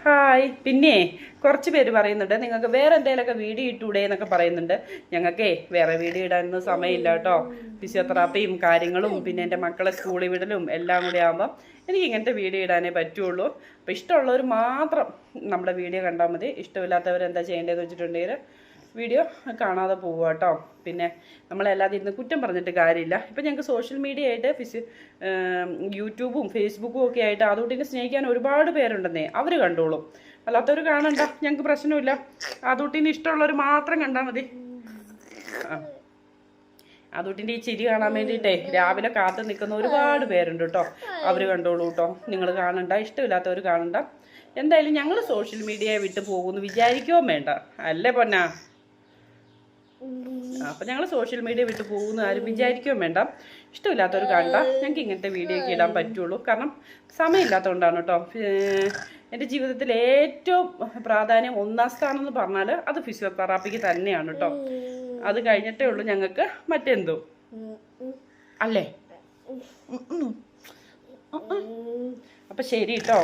Hi. പിന്നെ കുറച്ച് പേര് പറയുന്നുണ്ട് നിങ്ങൾക്ക് വേറെ എന്തെങ്കിലുമൊക്കെ വീഡിയോ ഇട്ടൂടെ എന്നൊക്കെ പറയുന്നുണ്ട്. ഞങ്ങൾക്കേ വേറെ വീഡിയോ ഇടാനൊന്നും സമയമില്ല കേട്ടോ. ഫിസിയോതെറാപ്പിയും കാര്യങ്ങളും പിന്നെ എൻ്റെ മക്കളെ സ്കൂളിൽ വിടലും എല്ലാം കൂടി ആകുമ്പം എനിക്ക് ഇങ്ങനത്തെ വീഡിയോ ഇടാനേ പറ്റുള്ളൂ. അപ്പോൾ ഇഷ്ടമുള്ളവർ മാത്രം നമ്മുടെ വീഡിയോ കണ്ടാൽ മതി. ഇഷ്ടമില്ലാത്തവർ എന്താ ചെയ്യേണ്ടതെന്ന് വെച്ചിട്ടുണ്ടെങ്കിൽ വീഡിയോ കാണാതെ പോവുക കേട്ടോ. പിന്നെ നമ്മളല്ലാതെ ഇരുന്ന് കുറ്റം പറഞ്ഞിട്ട് കാര്യമില്ല. ഇപ്പം ഞങ്ങൾക്ക് സോഷ്യൽ മീഡിയ ആയിട്ട് യൂട്യൂബും ഫേസ്ബുക്കും ഒക്കെ ആയിട്ട് അതോട്ടിനെ സ്നേഹിക്കാൻ ഒരുപാട് പേരുണ്ടെന്നേ. അവർ കണ്ടോളും. അല്ലാത്തവർ കാണണ്ട, ഞങ്ങൾക്ക് പ്രശ്നമില്ല. അതോട്ടിന് ഇഷ്ടമുള്ളവർ മാത്രം കണ്ടാൽ മതി. അതോട്ടിൻ്റെ ഈ ചിരി കാണാൻ വേണ്ടിയിട്ടേ രാവിലെ കാത്തു നിൽക്കുന്ന ഒരുപാട് പേരുണ്ട് കേട്ടോ. അവർ കണ്ടോളൂ കേട്ടോ. നിങ്ങൾ കാണണ്ട, ഇഷ്ടമില്ലാത്തവർ കാണണ്ട. എന്തായാലും ഞങ്ങൾ സോഷ്യൽ മീഡിയയെ വിട്ട് പോകുമെന്ന് വിചാരിക്കുകയോ വേണ്ട, അല്ലേ പൊന്നാ? അപ്പം ഞങ്ങൾ സോഷ്യൽ മീഡിയ വിട്ട് പോകുന്ന ആരും വിചാരിക്കുകയും വേണ്ട. ഇഷ്ടമില്ലാത്തവർ കണ്ട ഞങ്ങൾക്ക് ഇങ്ങനത്തെ വീഡിയോ ഒക്കെ ഇടാൻ പറ്റുള്ളൂ. കാരണം സമയമില്ലാത്തതുകൊണ്ടാണ് കേട്ടോ. എൻ്റെ ജീവിതത്തിൽ ഏറ്റവും പ്രാധാന്യം ഒന്നാം സ്ഥാനം എന്ന് പറഞ്ഞാൽ അത് ഫിസിയോതെറാപ്പിക്ക് തന്നെയാണ് കേട്ടോ. അത് കഴിഞ്ഞിട്ടേ ഉള്ളൂ ഞങ്ങൾക്ക് മറ്റെന്തോ, അല്ലേ? അപ്പം ശരി കേട്ടോ.